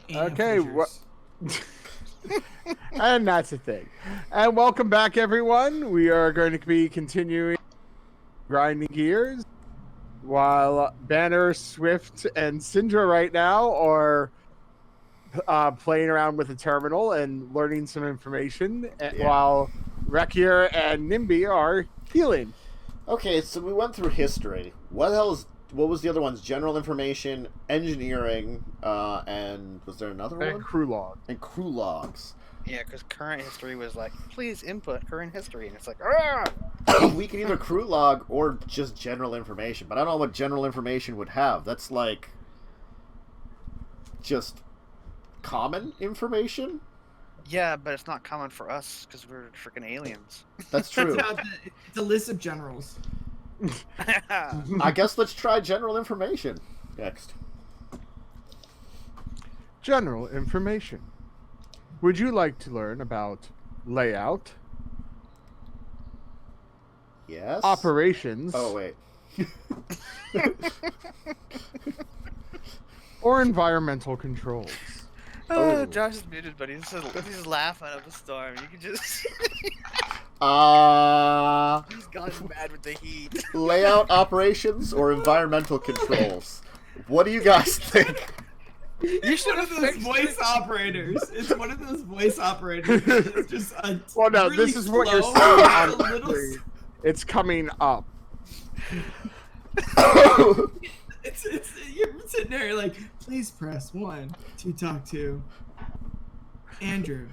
And Okay, fissures. and that's the thing. And welcome back, everyone. We are going to be continuing grinding gears while Banner, Swift, and Syndra right now are playing around with the terminal and learning some information, while Wrekyur and Nimby are healing. Okay, so we went through history. What was the other ones? General information, engineering, and was there another one? Crew log. And crew logs. Yeah, because current history was like, please input current history, and it's like, ah! We can either crew log or just general information, but I don't know what general information would have. That's like just common information? Yeah, but it's not common for us because we're freaking aliens. That's true. It's a list of generals. I guess let's try general information next. General information. Would you like to learn about layout, Yes. operations, Oh wait. or environmental controls? Oh. Josh is muted, but he's laughing at the storm. You can just he's gone mad with the heat. Layout, operations, or environmental controls? What do you guys think? You should have One of those voice operators. It's one of those voice operators. It's just a Well, no, really this is what you're slow, seeing a on little screen. It's coming up. It's you're sitting there like, please press 1 to talk to Andrew.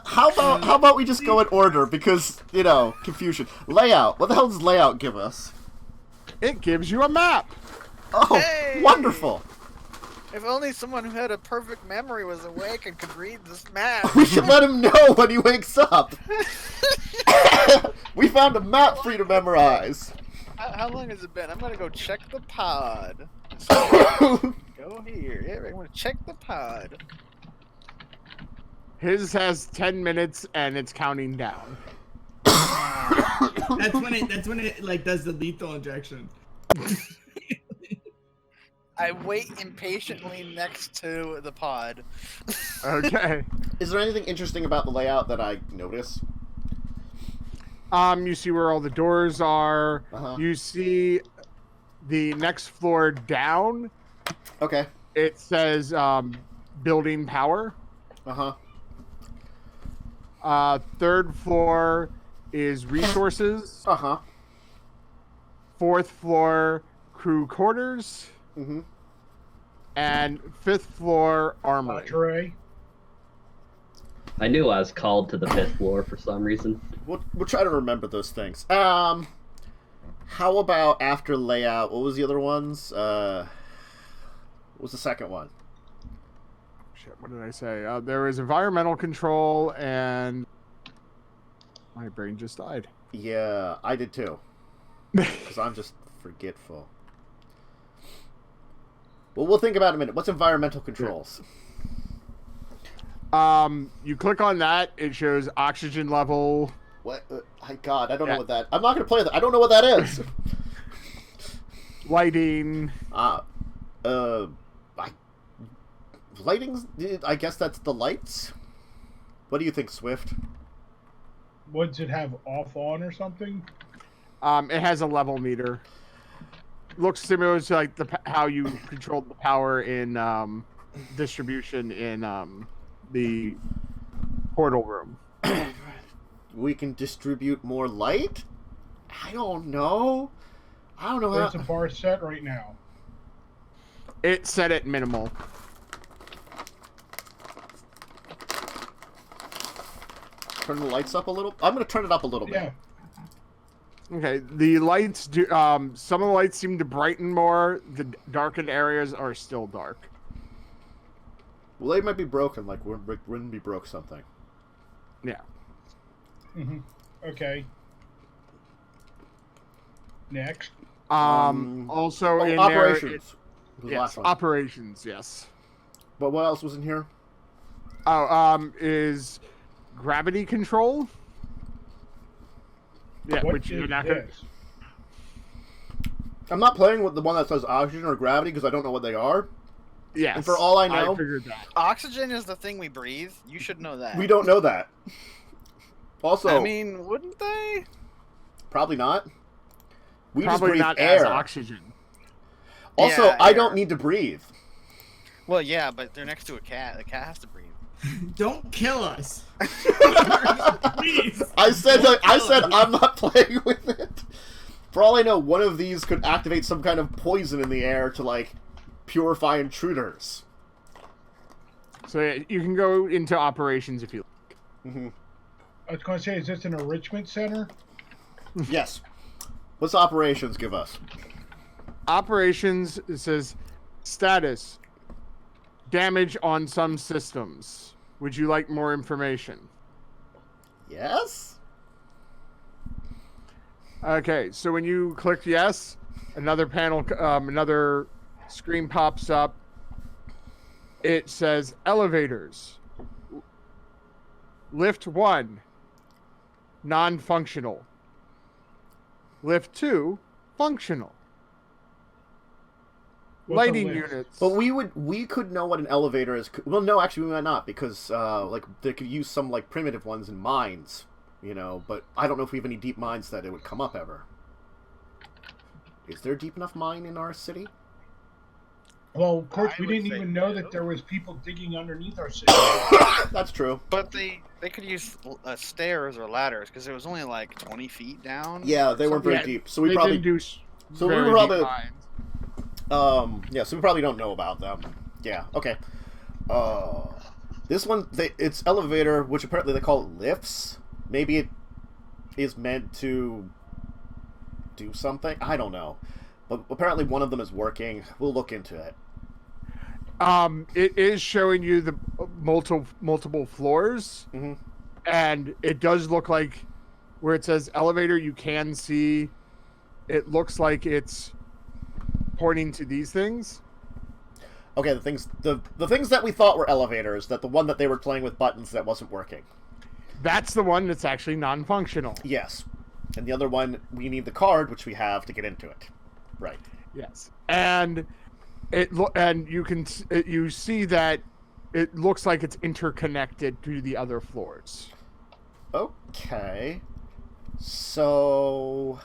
How about we just go in order because, confusion. Layout. What the hell does layout give us? It gives you a map. Oh, Hey! wonderful. If only someone who had a perfect memory was awake and could read this map. We should let him know when he wakes up. We found a map for you to memorize. How long has it been? I'm gonna go check the pod. Go here. Yeah, I'm gonna check the pod. His has 10 minutes and it's counting down. That's when it like does the lethal injection. I wait impatiently next to the pod. Okay. Is there anything interesting about the layout that I notice? You see where all the doors are. Uh-huh. You see the next floor down. Okay. It says building power. Uh-huh. Third floor is resources. Uh-huh. Fourth floor, crew quarters. Mm-hmm. And fifth floor, armory. Trey. I knew I was called to the 5th floor for some reason. We'll try to remember those things. How about after layout? What was the other ones? What was the second one? Shit, what did I say? There is environmental control and... My brain just died. Yeah, I did too. Because I'm just forgetful. Well, we'll think about it in a minute. What's environmental controls? You click on that, it shows oxygen level. What? God, I don't know what that... I'm not going to play that. I don't know what that is. Lighting. Lighting's... I guess that's the lights? What do you think, Swift? What does it have off on or something? It has a level meter. Looks similar to like how you controlled the power in distribution in the portal room. We can distribute more light? I don't know. Where's the bar set right now? It's set at minimal. Turn the lights up a little? I'm going to turn it up a little bit. Yeah. Okay, the lights do. Some of the lights seem to brighten more. The darkened areas are still dark. Well, they might be broken, like Rimbi broke something. Yeah. Mm-hmm. Okay. Next. Also in operations. there, yes, operations. Yes. But what else was in here? Oh, is gravity control. Yeah, What which you're is not gonna. this? I'm not playing with the one that says oxygen or gravity because I don't know what they are. Yes. And for all I know, figured that. Oxygen is the thing we breathe. You should know that. we don't know that. Also, I mean, wouldn't they? probably not. We Probably just breathe not air. as oxygen. Also, Yeah, I air. don't need to breathe. Well, yeah, but they're next to a cat. The cat has to breathe. Don't kill us. Please. I said Don't I kill said us. I'm not playing with it. For all I know, one of these could activate some kind of poison in the air to like purify intruders. So yeah, you can go into operations if you like. Mm-hmm. I was going to say, is this an enrichment center? Yes. What's operations give us? Operations, it says, status, damage on some systems. Would you like more information? Yes. Okay, so when you click yes, another panel, another screen pops up. It says elevators. Lift 1, non-functional. Lift 2, functional. What's a Lighting lift? units. But we could know what an elevator is. Well, no, actually, we might not because like they could use some like primitive ones in mines, you know. But I don't know if we have any deep mines that it would come up ever. Is there a deep enough mine in our city? Well, of course, I we would didn't say even know no. that there was people digging underneath our city. That's true. But they could use stairs or ladders because it was only like 20 feet down. Yeah, they weren't very Yeah, deep, so we they probably didn't do so we very were deep probably mines. yeah, so we probably don't know about them. Yeah, okay. This one it's elevator, which apparently they call it lifts. Maybe it is meant to do something. I don't know. But apparently one of them is working. We'll look into it. It is showing you the multiple floors, Mhm. and it does look like where it says elevator, you can see it looks like it's pointing to these things. Okay, the things that we thought were elevators, that the one that they were playing with buttons that wasn't working. That's the one that's actually non-functional. Yes. And the other one, we need the card, which we have to get into it. Right. Yes, and you see that it looks like it's interconnected to the other floors. Okay. So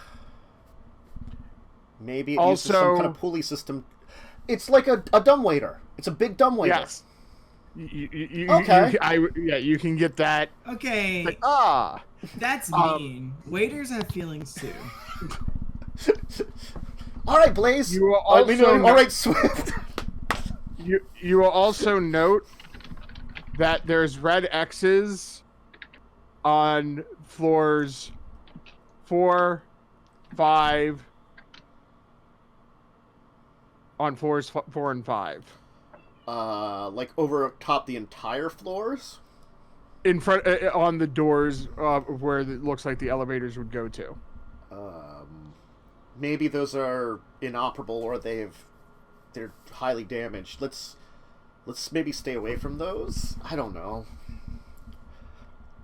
maybe it uses some Also- kind of pulley system. It's like a dumbwaiter. It's a big dumbwaiter. Yes. Okay. You can get that. Okay, Like, that's mean. Waiters have feelings too. All right, Blaze. You will I mean, also all right, Swift. You will also note that there's red X's on floors 4, 5, on floors 4 and 5. Like over top the entire floors. In front, on the doors where it looks like the elevators would go to. Maybe those are inoperable or they're highly damaged. Let's maybe stay away from those. I don't know.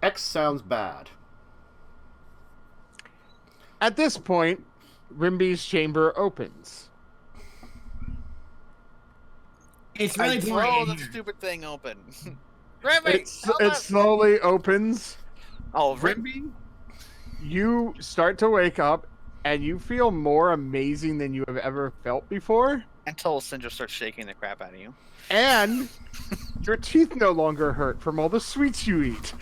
X sounds bad. At this point, Rimbi's chamber opens. It's I really throw boring. the in here. stupid thing open. Rimbi, help It us! slowly opens. Oh, Rimbi? You start to wake up, and you feel more amazing than you have ever felt before. Until Syndra starts shaking the crap out of you. And your teeth no longer hurt from all the sweets you eat.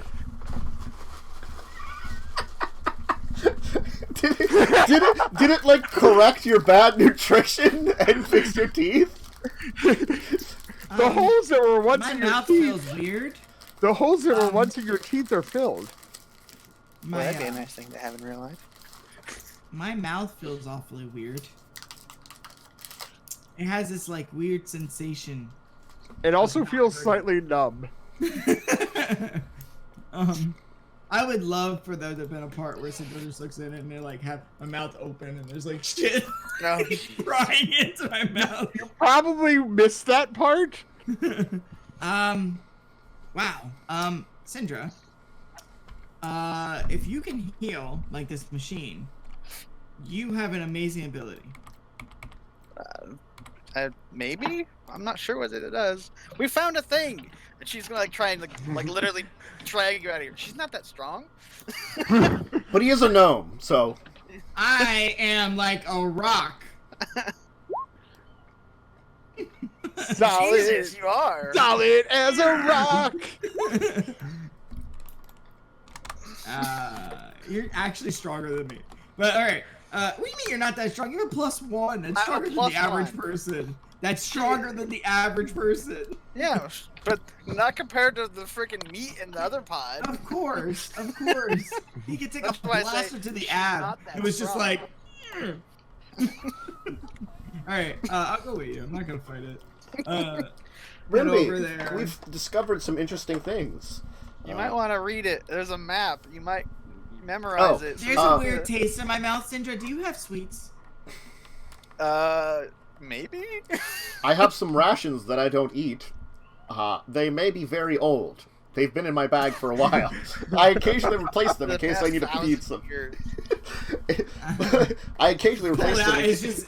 Did it like correct your bad nutrition and fix your teeth? The holes that were once My in your mouth teeth. feels weird. The holes that were once in your teeth are filled. My, Well, that'd be a nice thing to have in real life. my mouth feels awfully weird. It has this like weird sensation. It also not feels hurting. slightly numb. I would love for there to have been a part where Syndra just looks in it and they like have my mouth open and there's like shit No. frying into my mouth. Probably missed that part. Wow. Syndra. If you can heal like this machine, you have an amazing ability. Maybe? I'm not sure what it does. We found a thing! And she's gonna try and literally drag you out of here. She's not that strong. But he is a gnome, so... I am like a rock. Solid. Jesus, you are! Solid as a rock. You're actually stronger than me. But alright. What do you mean you're not that strong? You're a +1. That's I'm stronger a than the average +1. person. That's stronger than the average person. Yeah, but not compared to the freaking meat in the other pod. Of course. Of course. You could take That's a why I say blaster to the she's ab. not that It was just strong. like... Alright, I'll go with you. I'm not gonna fight it. Head over there. Rimbi, we've discovered some interesting things. You might want to read it. There's a map. You might memorize it. There's a weird taste in my mouth, Syndra. Do you have sweets? Maybe? I have some rations that I don't eat. They may be very old. They've been in my bag for a while. I occasionally replace them in case I need to feed some. I occasionally replace them.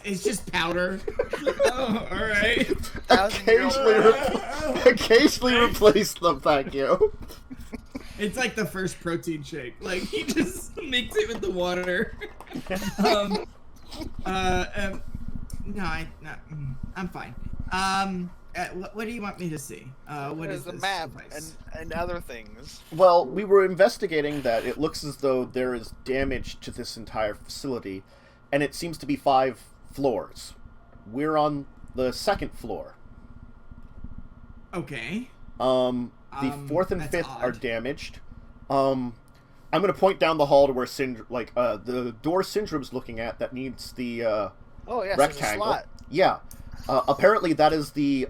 It's just powder. Oh, all right. Occasionally replace them. Thank you. It's like the first protein shake. Like he just mix it with the water. I'm fine. What do you want me to see? What There's is a this map device? and other things. Well, we were investigating that. It looks as though there is damage to this entire facility, and it seems to be 5 floors. We're on the 2nd floor. Okay. The 4th and 5th are odd. damaged. I'm gonna point down the hall to where the door Syndrome's looking at that needs the Oh yeah, there's a rectangle. slot. Yeah. Apparently that is the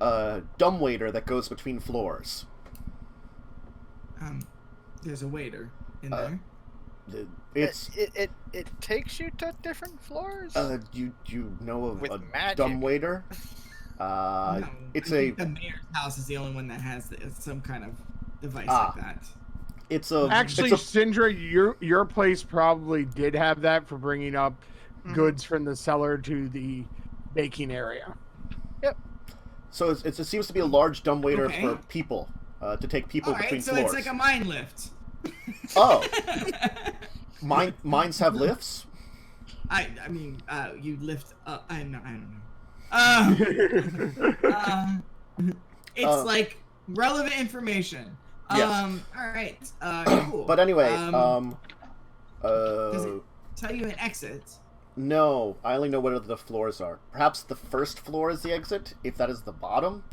dumbwaiter that goes between floors. There's a waiter in there. It's It takes you to different floors. you know of With a magic. dumbwaiter? No, It's I a think the mayor's house is the only one that has some kind of device Ah. like that. it's a Actually, it's a, Syndra, your place probably did have that for bringing up goods from the cellar to the baking area. so it seems to be a large dumbwaiter Okay. for people to take people All right, between so floors. it's like a mine lift. Oh, mines have lifts. I mean, you lift up. I don't know. It's like relevant information. Yes. All right. Cool. But anyway, does it tell you an exit? no, I only know what the floors are. Perhaps the 1st floor is the exit, if that is the bottom.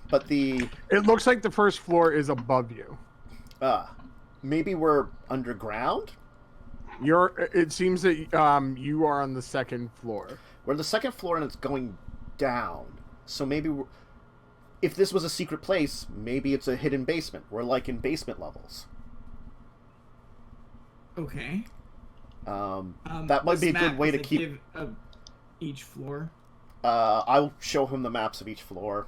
But It looks like the 1st floor is above you. maybe we're underground. It seems that you are on the 2nd floor. We're on the 2nd floor and it's going down. So maybe if this was a secret place, maybe it's a hidden basement. We're like in basement levels. Okay. That might this be a map, good way to does it keep. give, each floor. I'll show him the maps of each floor.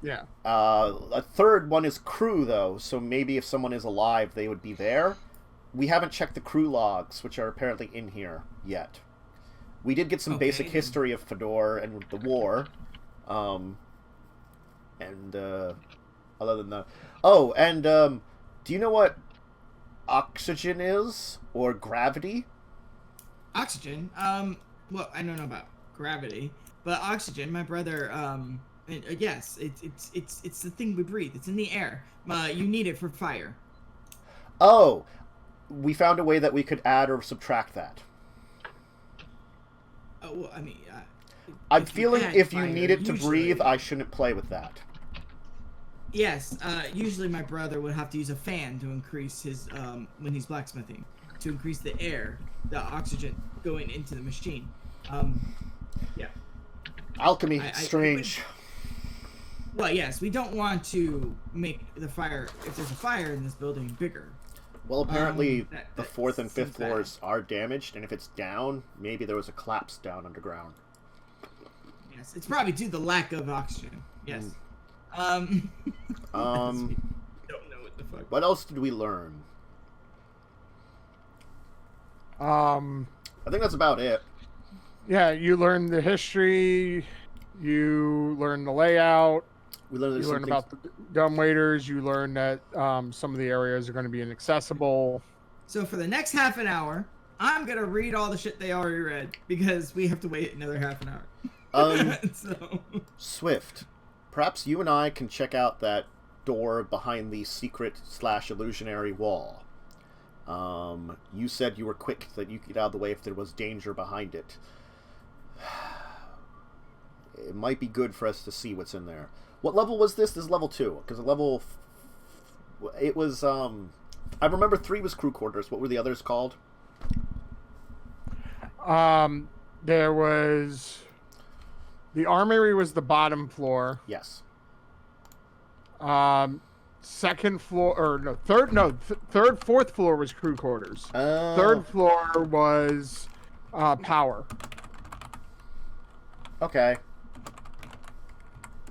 Yeah. A 3rd one is crew, though, so maybe if someone is alive, they would be there. We haven't checked the crew logs, which are apparently in here yet. We did get some basic history of Fador and the war. Other than that... Oh, and do you know what oxygen is? Or gravity? Oxygen. Well, I don't know about gravity, but oxygen. My brother. Yes, it's the thing we breathe. It's in the air. You need it for fire. Oh, we found a way that we could add or subtract that. Oh, well, I mean, I'm if you feeling add if you fire, need it to usually- breathe, I shouldn't play with that. Yes. Usually, my brother would have to use a fan to increase his when he's blacksmithing, to increase the air, the oxygen going into the machine. Yeah. Alchemy, strange. Well, yes, we don't want to make the fire, if there's a fire in this building, bigger. Well, apparently that the 4th and 5th seems bad. floors are damaged, and if it's down, maybe there was a collapse down underground. Yes, it's probably due to the lack of oxygen. Yes. Um, don't know what the fuck. What else did we learn? Yeah, I think that's about it. Yeah, you learn the history, you learn the layout, We learned you there's learn some about the dumb waiters, you learn that some of the areas are going to be inaccessible. So for the next half an hour, I'm gonna read all the shit they already read because we have to wait another half an hour. So Swift, perhaps you and I can check out that door behind the secret/illusionary wall. You said you were quick, that you could get out of the way if there was danger behind it. It might be good for us to see what's in there. What level was this? This is level 2. Because it was, I remember 3 was crew quarters. What were the others called? There was... The armory was the bottom floor. Yes. Second floor, or no, third, fourth floor was crew quarters. Oh. Third floor was power. Okay.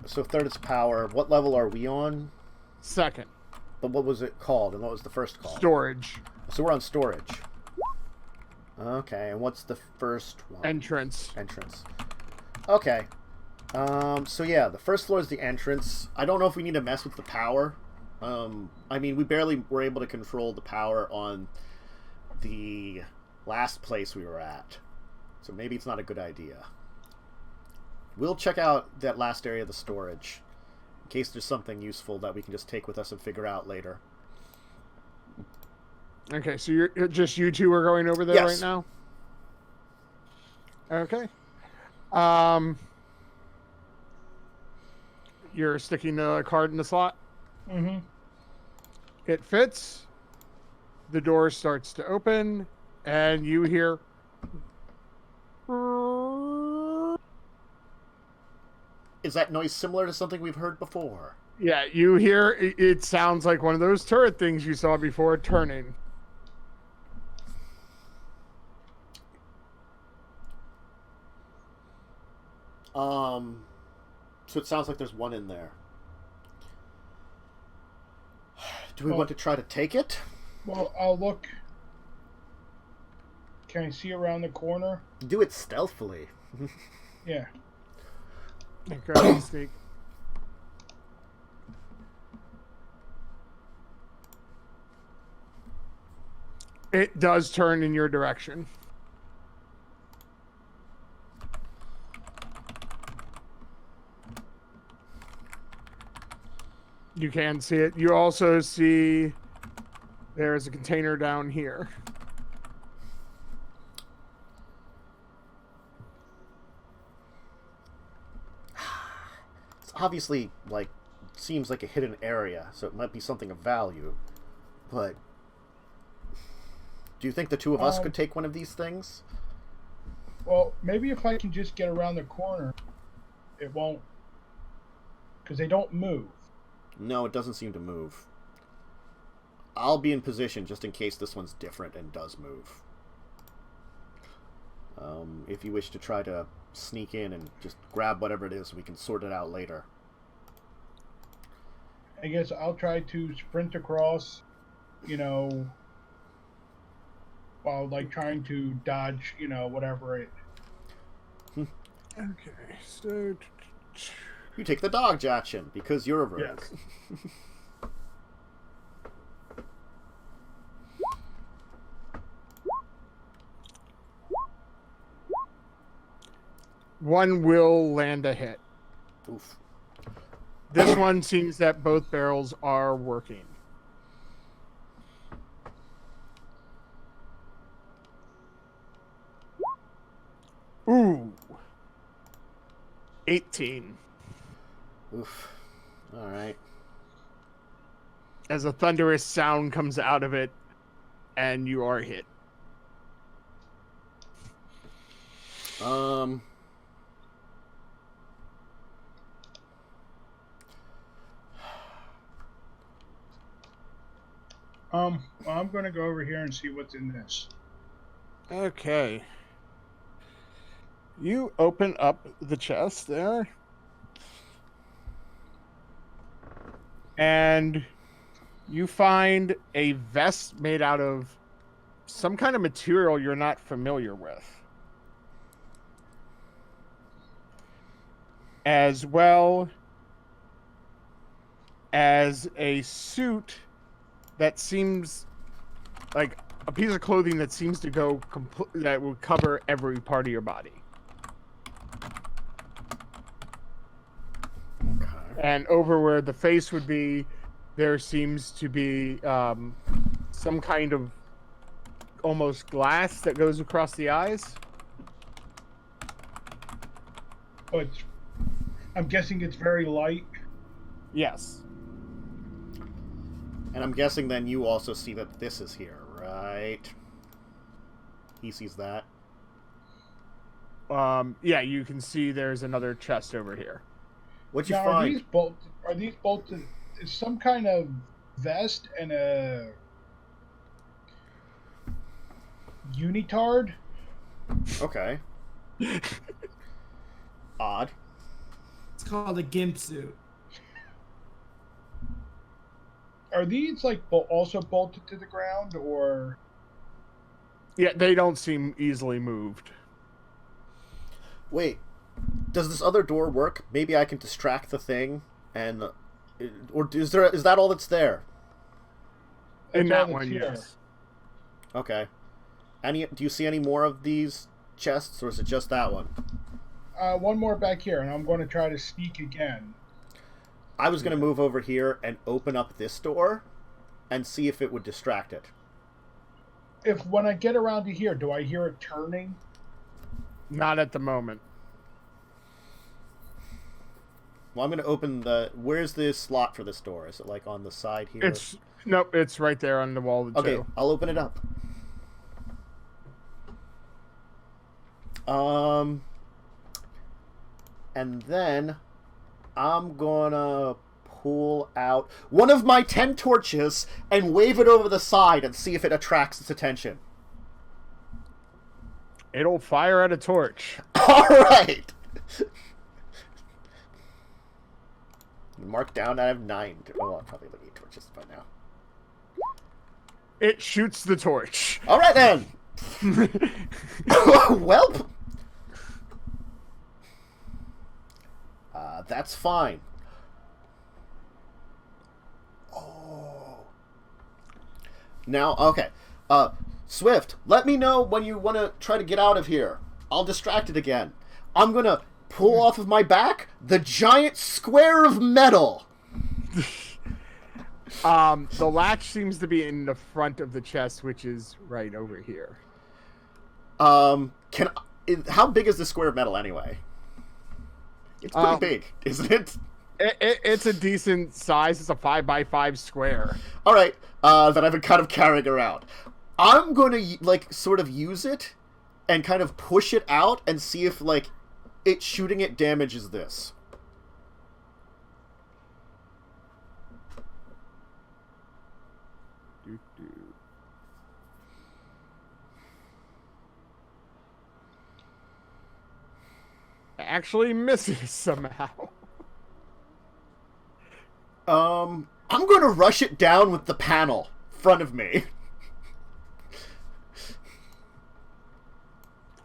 So third is power. What level are we on? Second. But what was it called, and what was the first call? Storage. So we're on storage. Okay, and what's the first one? Entrance. Entrance. Okay. So yeah, the first floor is the entrance. I don't know if we need to mess with the power. I mean, we barely were able to control the power on the last place we were at. So maybe it's not a good idea. We'll check out that last area of the storage, in case there's something useful that we can just take with us and figure out later. Okay, so you're just you two are going over there Yes. right now? Okay. You're sticking the card in the slot? Mm-hmm. It fits. The door starts to open, and you hear... Is that noise similar to something we've heard before? Yeah, you hear... It sounds like one of those turret things you saw before turning. So it sounds like there's one in there. Do we want to try to take it? Well, I'll look. Can I see around the corner? Do it stealthily. Yeah. Okay, sneak. It does turn in your direction. You can see it. You also see there's a container down here. It's obviously, like, seems like a hidden area, so it might be something of value. But do you think the two of us could take one of these things? Well, maybe if I can just get around the corner, it won't. Because they don't move. No, it doesn't seem to move. I'll be in position just in case this one's different and does move. If you wish to try to sneak in and just grab whatever it is, we can sort it out later. I guess I'll try to sprint across, you know, while like trying to dodge, you know, whatever it. Okay, so You take the dodge action because you're a rogue. Yes. one will land a hit. Oof. This one seems that both barrels are working. Ooh. 18. Oof. Alright. As a thunderous sound comes out of it, and you are hit. Well, I'm gonna go over here and see what's in this. Okay. You open up the chest there. And you find a vest made out of some kind of material you're not familiar with. as well as a suit that seems like a piece of clothing that seems to go that will cover every part of your body. Okay. And over where the face would be, there seems to be some kind of almost glass that goes across the eyes. But I'm guessing it's very light. Yes. And I'm guessing then you also see that this is here, right? He sees that. Yeah, you can see there's another chest over here. What'd you Now, find? are these bolted? Is some kind of vest and a unitard? Okay. Odd. It's called a gimp suit. Are these like also bolted to the ground, or? Yeah, they don't seem easily moved. Wait, does this other door work? Maybe I can distract the thing, and or is that all that's there? In That's all that that's one, here. yes. Okay. Do you see any more of these chests, or is it just that one? One more back here, and I'm going to try to sneak again. I was going to move over here and open up this door, and see if it would distract it. If when I get around to here, do I hear it turning? Not at the moment. Well, I'm going to open the... Where's the slot for this door? Is it, like, on the side here? Nope, it's right there on the wall of the Okay, two. I'll open it up. And then I'm gonna pull out one of my 10 torches and wave it over the side and see if it attracts its attention. It'll fire at a torch. All right. Mark down. I have 9. Well, I'll probably need torches by now. It shoots the torch. All right then. Welp. That's fine. Oh. Now, okay. Swift, let me know when you want to try to get out of here. I'll distract it again. I'm going to pull off of my back the giant square of metal. The latch seems to be in the front of the chest, which is right over here. How big is the square of metal anyway? It's pretty big, isn't it? It's a decent size. It's a 5x5 square. All right, that I've been kind of carrying around. I'm going to, like, sort of use it and kind of push it out and see if, like, it shooting it damages this. Actually misses somehow. I'm going to rush it down with the panel in front of me.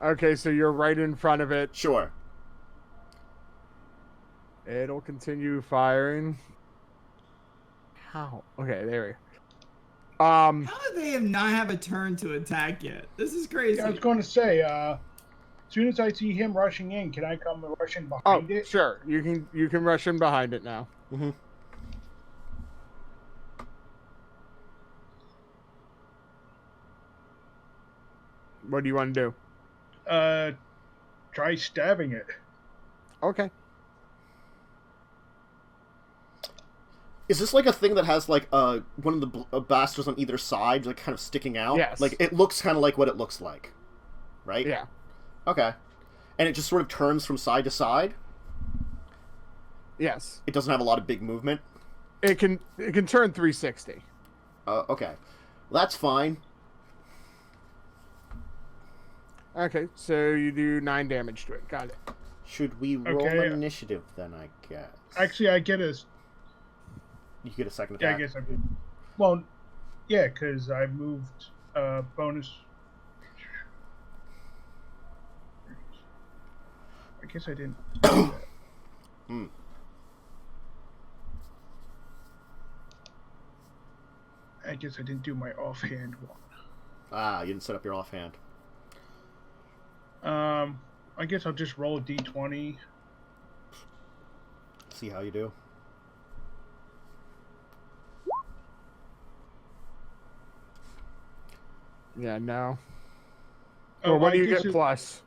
Okay, so you're right in front of it. Sure. It'll continue firing. How? Okay, there we go. How do they not have a turn to attack yet? This is crazy. I was going to say, as soon as I see him rushing in, can I come rushing behind it? Sure. You can rush in behind it now. Mm-hmm. What do you want to do? Try stabbing it. Okay. Is this like a thing that has like one of the bastards on either side, like kind of sticking out? Yes. Like it looks kind of like what it looks like, right? Yeah. Okay. And it just sort of turns from side to side. Yes. It doesn't have a lot of big movement. It can turn 360. Okay. Well, that's fine. Okay, so you do 9 damage to it. Got it. Should we roll initiative then? I guess. Actually, I get a. You get a second Yeah, attack. I guess I did. Well, yeah, because I moved bonus. I guess I didn't. Do that. Hmm. I guess I didn't do my offhand one. Ah, you didn't set up your offhand. I guess I'll just roll a d20. See how you do. Yeah, no. Oh, Or what do I you guess get plus?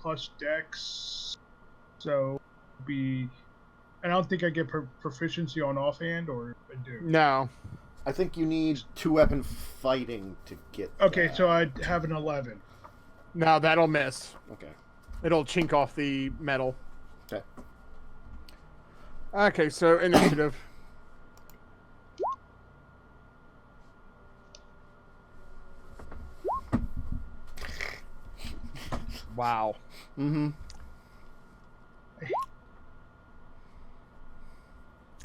Plus Dex. So be, and I don't think I get proficiency on offhand, or I do. No. I think you need 2-weapon fighting to get. Okay, that. so I have an 11. No, that'll miss. Okay. It'll chink off the metal. Okay. Okay, so initiative. Wow. Mm-hmm.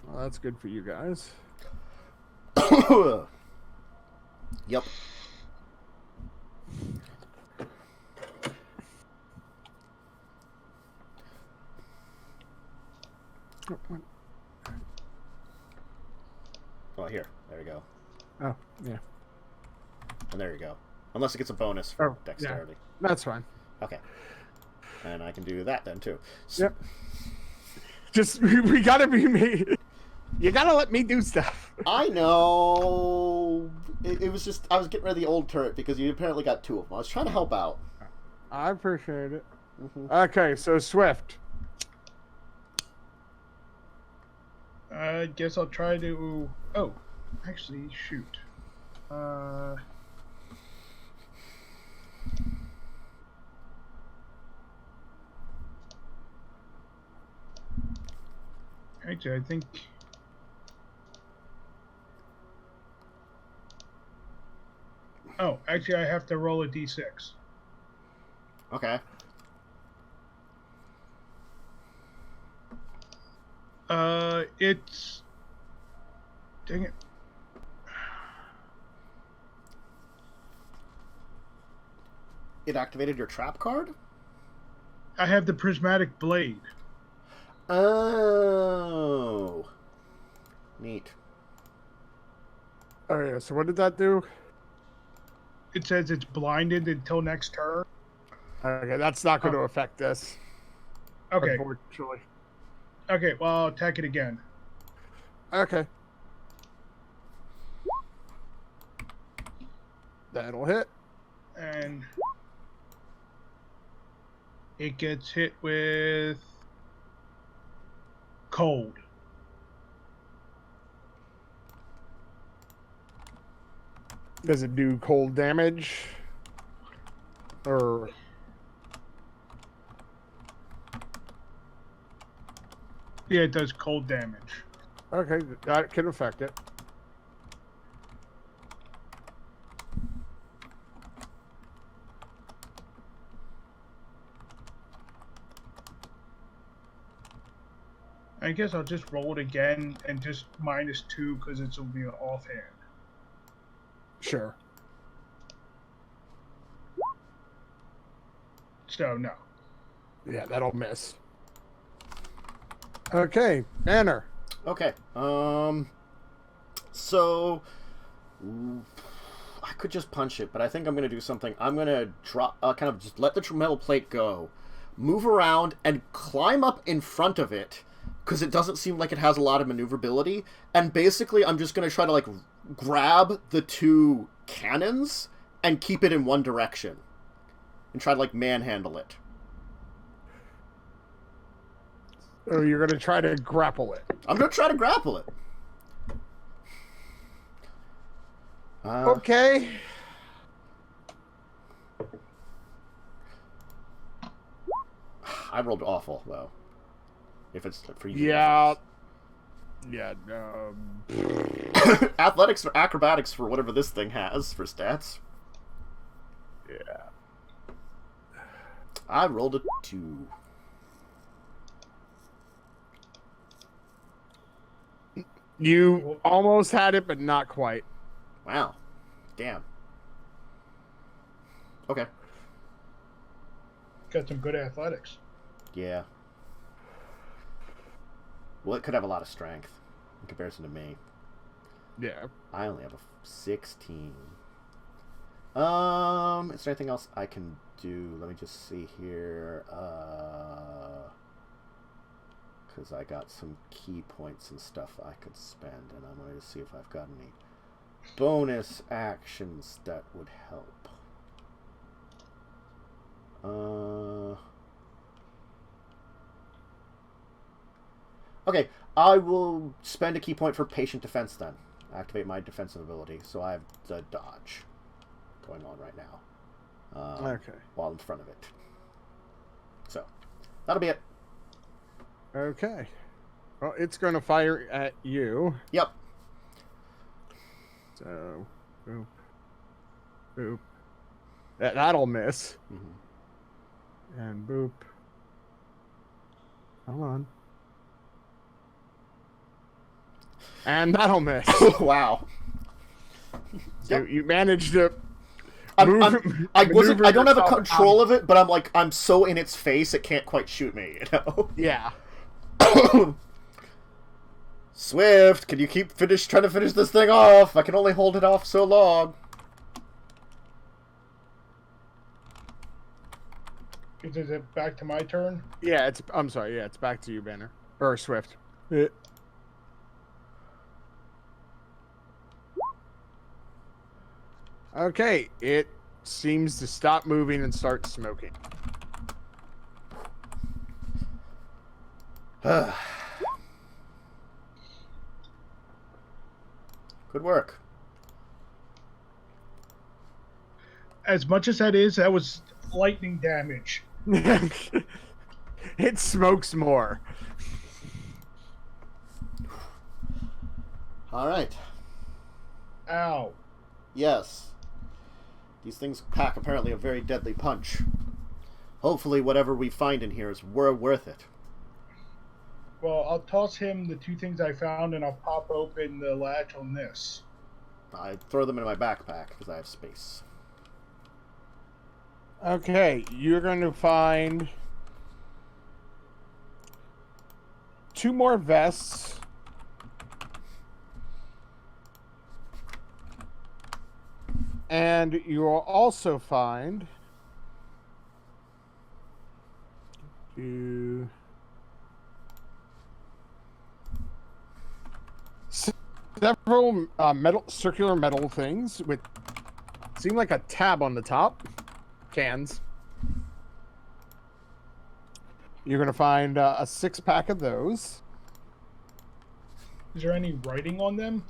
Well, that's good for you guys. Yep. Oh, here. There you go. Oh, yeah. And there you go. Unless it gets a bonus for Oh, yeah. dexterity. That's fine. Okay. And I can do that then, too. Yep. Just, we gotta be me. You gotta let me do stuff. I know. It was just, I was getting rid of the old turret because you apparently got 2 of them. I was trying to help out. I appreciate it. Mm-hmm. Okay, so Swift. I guess I'll try to. Oh, actually, shoot. Actually, I think. Oh, actually, I have to roll a d6. Okay. It's. Dang it. It activated your trap card? I have the prismatic blade. Oh. Neat. Oh, yeah, so what did that do? It says it's blinded until next turn. Okay, that's not going to affect this. Okay. Unfortunately. Okay, well, I'll attack it again. Okay. That'll hit. And it gets hit with cold. Does it do cold damage? Or... Yeah, it does cold damage. Okay, that can affect it. I guess I'll just roll it again and just -2 because it'll be an offhand. Sure. So, no. Yeah, that'll miss. Okay, Banner. Okay. So I could just punch it, but I think I'm going to do something. I'm going to drop, kind of just let the metal plate go, move around, and climb up in front of it, because it doesn't seem like it has a lot of maneuverability. And basically, I'm just going to try to, like, grab the 2 cannons and keep it in one direction. And try to, like, manhandle it. Or you're going to try to grapple it. I'm going to try to grapple it. Okay. I rolled awful, though. If it's for you. Yeah. Yeah, Athletics or acrobatics for whatever this thing has for stats. Yeah. I rolled a 2. You almost had it, but not quite. Wow. Damn. Okay. Got some good athletics. Yeah. Well, it could have a lot of strength in comparison to me. Yeah. I only have a 16. Is there anything else I can do? Let me just see here. Because I got some key points and stuff I could spend, and I'm going to see if I've got any bonus actions that would help. Okay, I will spend a key point for patient defense then. Activate my defensive ability, so I have the dodge going on right now. Okay. While in front of it. So, that'll be it. Okay. Well, it's going to fire at you. Yep. So, boop. Boop. That'll miss. Mm-hmm. And boop. Come on. And that'll miss. Wow. So Yep. you managed to I maneuver don't have a yourself control out. of it, but I'm so in its face it can't quite shoot me, you know? Yeah. Swift, can you trying to finish this thing off? I can only hold it off so long. Is it back to my turn? Yeah, I'm sorry, yeah, it's back to you, Banner. Or Swift. Okay, it seems to stop moving and start smoking. Good work. As much as that was lightning damage. It smokes more. All right. Ow. Yes. These things pack apparently a very deadly punch. Hopefully whatever we find in here is worth it. Well, I'll toss him the 2 things I found, and I'll pop open the latch on this. I throw them in my backpack because I have space. Okay, you're going to find 2 more vests. And you will also find several circular metal things with seem like a tab on the top. Cans. You're going to find a 6-pack of those. Is there any writing on them?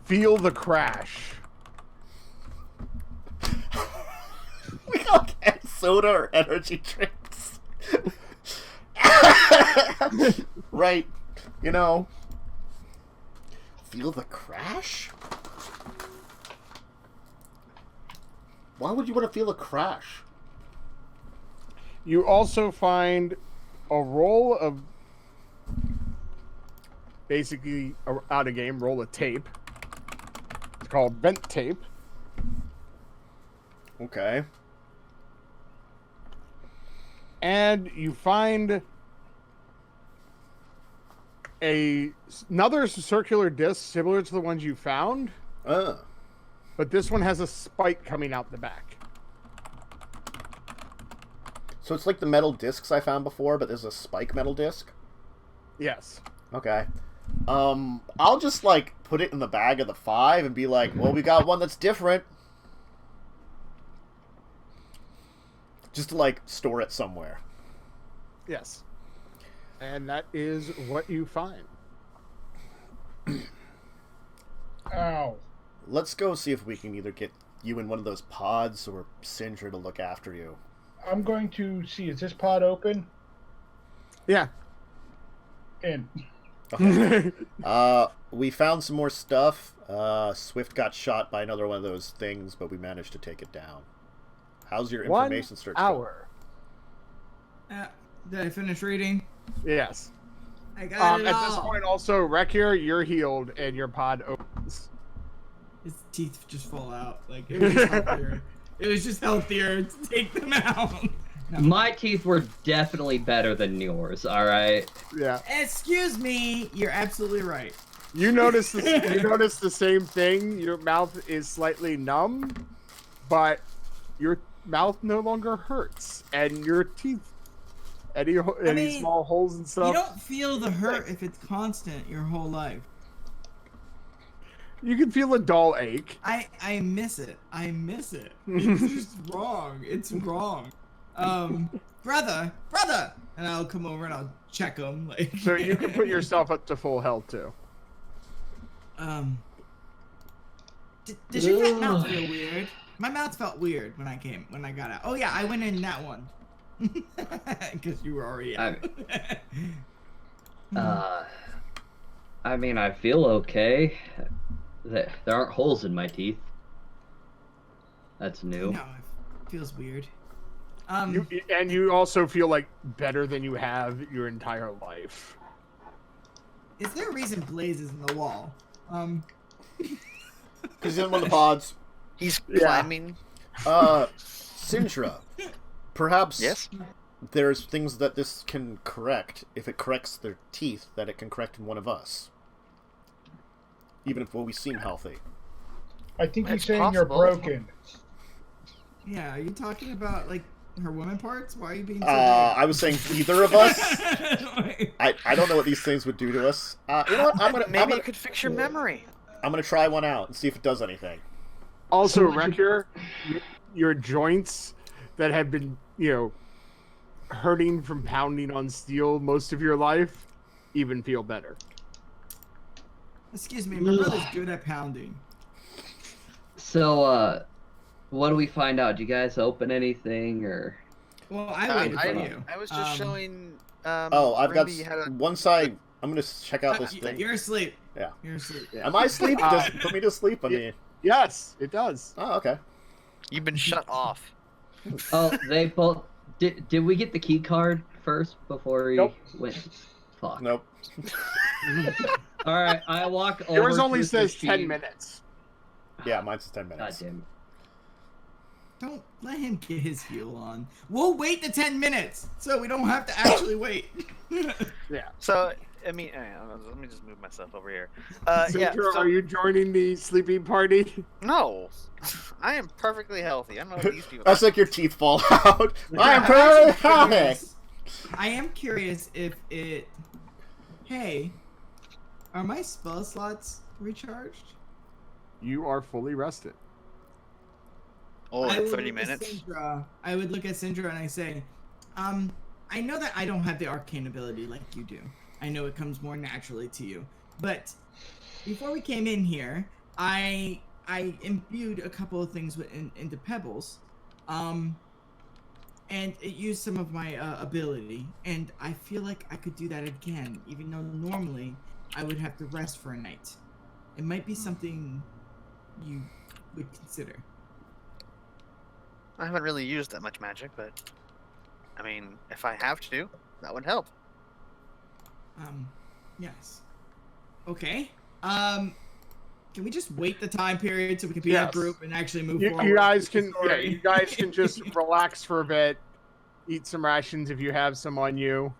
Feel the crash. We all get soda or energy drinks. Right. You know. Feel the crash? Why would you want to feel a crash? You also find a roll of basically out of game roll of tape. It's called vent tape. Okay. And you find another circular disc similar to the ones you found. But this one has a spike coming out the back. So it's like the metal discs I found before, but there's a spike metal disc? Yes. Okay. I'll just, like, put it in the bag of the 5 and be like, well, we got one that's different. Just to, like, store it somewhere. Yes. And that is what you find. Ow. Let's go see if we can either get you in one of those pods or Sindra to look after you. I'm going to see, is this pod open? Yeah. In. Okay. We found some more stuff. Swift got shot by another one of those things, but we managed to take it down. How's your information search going? 1 hour. Did I finish reading? Yes. I got it at all. this point, also, Wrekyur, you're healed, and your pod opens. His teeth just fall out. Like, it was just healthier. It was just healthier to take them out. No. My teeth were definitely better than yours. All right. Yeah. Excuse me, you're absolutely right. You notice the same thing. Your mouth is slightly numb, but your mouth no longer hurts, and your teeth, any small holes and stuff. You don't feel the hurt if it's constant your whole life. You can feel a dull ache. I miss it. I miss it. It's just wrong. It's wrong. Brother, and I'll come over and I'll check him. Like. So you can put yourself up to full health too. Does your mouth feel weird? My mouth felt weird when I got out. Oh yeah, I went in that one. Because you were already out. I mean, I feel okay. There aren't holes in my teeth. That's new. No, it feels weird. You also feel like better than you have your entire life. Is there a reason Blaze is in the wall? Because he's in one of the pods. He's climbing. Syndra, perhaps Yes? there's things that this can correct. If it corrects their teeth, that it can correct in one of us. Even if we seem healthy. I think he's It's saying you're possible. broken. Yeah, are you talking about like her woman parts? Why are you being so I was saying either of us. vague? I don't know what these things would do to us. You know what? Maybe you could fix your memory. I'm gonna try one out and see if it does anything. Also, Wrekyur, your joints that have been, hurting from pounding on steel most of your life, even feel better. Excuse me, my brother's good at pounding. So, what do we find out? Do you guys open anything, or? Well, I waited for you. I was just showing. I've got Rimbi had a- one side. I'm gonna check out this thing. You're asleep. Yeah. You're asleep. Am I asleep? Does it put me to sleep? I mean, Yes, it does. oh, okay. You've been shut off. Oh, they both. Did we get the key card first before we Nope. went? Fuck. Nope. All right, I walk over. Yours only to the says 10 machine. minutes. Yeah, mine's 10 God minutes. damn it. Don't let him get his fuel on. We'll wait the 10 minutes so we don't have to actually wait. Yeah. So, I mean, let me just move myself over here. Sandra, are you joining the sleeping party? No, I am perfectly healthy. I don't know what these people. That's like your teeth fall out. I'm I'm very actually happy. curious- I am curious if it... Hey, are my spell slots recharged? You are fully rested. Oh, I like would 30 look at minutes. I would look at Syndra and I say, I know that I don't have the arcane ability like you do. I know it comes more naturally to you. But before we came in here, I imbued a couple of things into pebbles, and it used some of my ability. And I feel like I could do that again, even though normally I would have to rest for a night. It might be something you would consider. I haven't really used that much magic, but I mean, if I have to, that would help. Yes. Okay. Can we just wait the time period so we can be in a Yes. group and actually move You forward? guys can, with the story? you guys can just relax for a bit, eat some rations if you have some on you.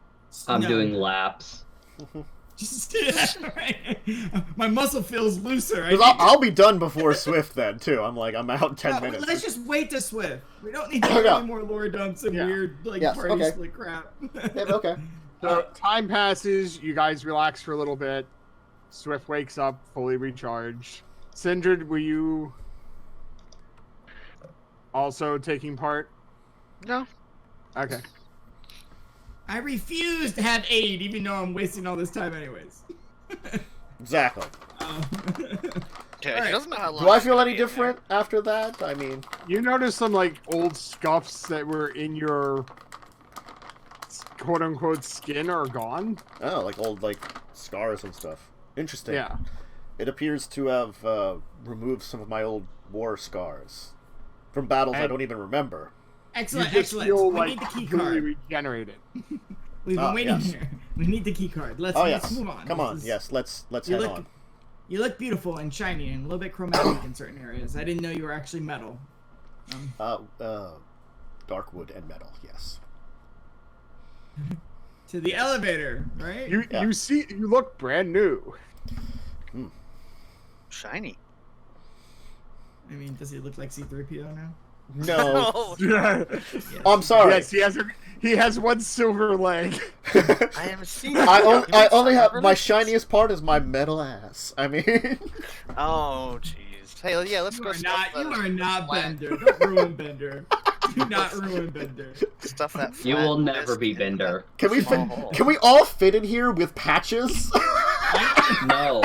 I'm No. doing laps. Just right. My muscle feels looser. I 'Cause need I'll be done before Swift then too. I'm out in 10 to- minutes. Let's just wait to Swift. We don't need to Okay. do any more lore dumps and Yeah. weird Yes, party okay. split crap. Yeah, okay. So time passes, you guys relax for a little bit. Swift wakes up fully recharged. Sindred, were you also taking part? No, Okay. I refuse to have aid, even though I'm wasting all this time anyways. Exactly. yeah, Alright. she doesn't know how long. Do I she's feel gonna any be in different after that? I mean, You notice some old scuffs that were in your quote unquote skin are gone. oh, like old scars and stuff. Interesting. Yeah. It appears to have removed some of my old war scars from battles I And- don't even remember. Excellent, You just excellent. feel We like need the key completely card. regenerated. We've been Ah, waiting yes. here. We need the key card. Let's, Oh let's yes. move on. Come This on. is- Yes. Let's You head look- on. You look beautiful and shiny and a little bit chromatic in certain areas. I didn't know you were actually metal. dark wood and metal. Yes. To the elevator, right? You look brand new. Shiny. I mean, does he look like C-3PO now? No. Yes, I'm sorry. Yes, he has one silver leg. I haven't seen it. I only have my shiniest part is my metal ass. I mean. Oh, jeez. Hey, yeah, let's go. You are not Bender. Don't ruin Bender. Do not ruin Bender. Stuff that. You will flat never disc be in Bender. Can we fit? Oh. Can we all fit in here with patches? No.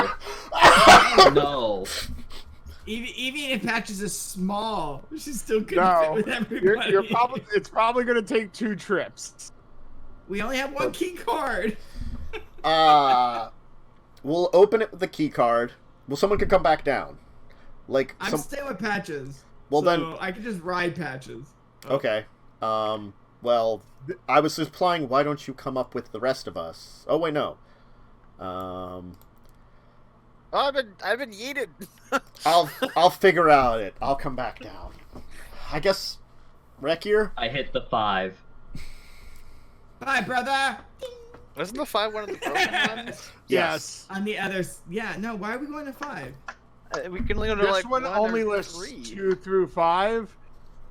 No. Even if Patches is small, she's still gonna fit No, with everybody. it's probably going to take 2 trips. We only have one key card. We'll open it with the key card. Well, someone can come back down. Like I'm staying with Patches. Well, so then I can just ride Patches. Okay. Well, I was just implying, why don't you come up with the rest of us? Oh wait, no. Oh, I've been yeeted. I'll figure out it. I'll come back down. I guess Wrekyur? I hit the 5. Bye, brother. Wasn't the 5 one of the broken ones? Yes. On the others, yeah. No, why are we going to 5? We can only go to This like one only or lists 3. 2 through 5,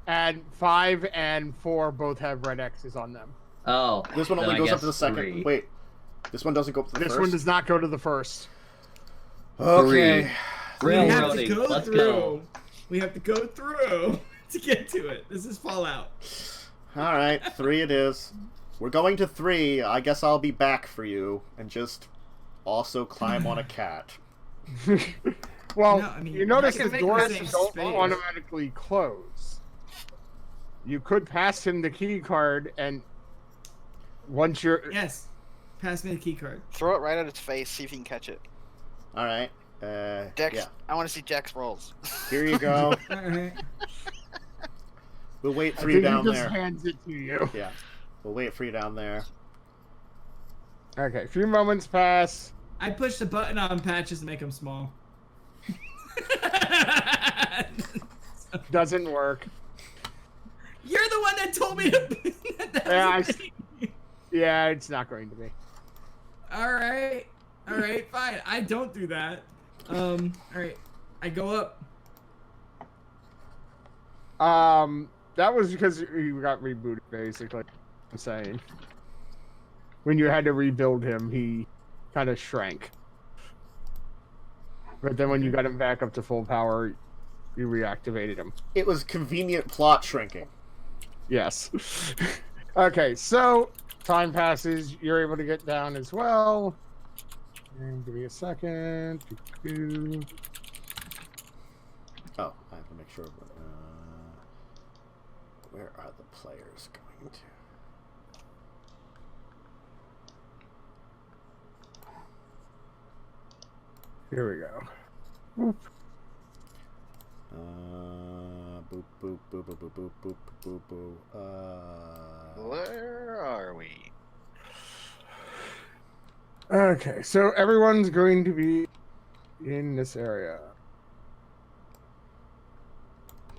and 5 and 4 both have red X's on them. Oh. This one then only I goes up guess to the second. 3. Wait. This one doesn't go up to the This first? one does not go to the first. Okay. 3. We have to Railroading. go Let's through. go. We have to go through to get to it. This is Fallout. Alright, 3 it is. We're going to 3. I guess I'll be back for you. And just also climb on a cat. Well, No, I mean, you notice I can the make doors the same don't space. automatically close. You could pass him the key card, and once you're... Yes. Pass me the key card. Throw it right at its face. See if you can catch it. Alright. Dex. Yeah. I want to see Dex rolls. Here you go. Alright. We'll wait I for you think down he just there. hands it to you. Yeah. We'll wait for you down there. Okay, a few moments pass. I pushed the button on Patches to make him small. Doesn't work. You're the one that told me to. Yeah, it's not going to be. Alright, fine. I don't do that. Alright. I go up. That was because he got rebooted, basically. I'm saying. When you had to rebuild him, he kind of shrank. But then when you got him back up to full power, you reactivated him. It was convenient plot shrinking. Yes. Okay, so time passes. You're able to get down as well. And give me a second. Oh, I have to make sure. Where are the players going to? Here we go. Boop. Boop boop boop boop boop boop boop boop boop. Where are we? Okay, so everyone's going to be in this area.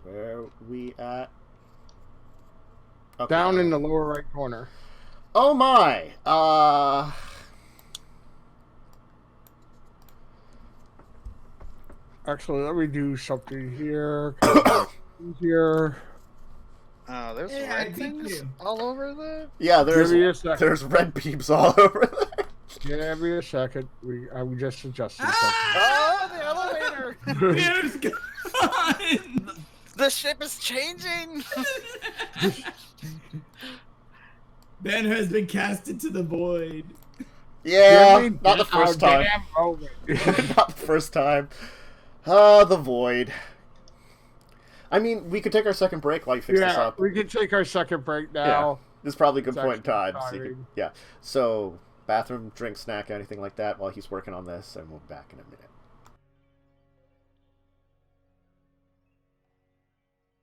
Where are we at? Okay. Down in the lower right corner. Oh my! Actually, let me do something here. Here. Oh, there's Yeah, I red beat things you. all over the. Yeah, Give me a there's second. red peeps all over there. Give me a second. We just adjusted Oh, the elevator! something. Beer's gone! The ship is changing. Ben has been cast into the void. Yeah, Give me not the a first time. damn moment. Not the first time. The void. I mean, we could take our second break while you fix this Yeah, up. we can take our second break now. This is probably a good It's point in time. actually So you tiring. can, yeah. So, bathroom, drink, snack, anything like that while he's working on this, and we'll be back in a minute.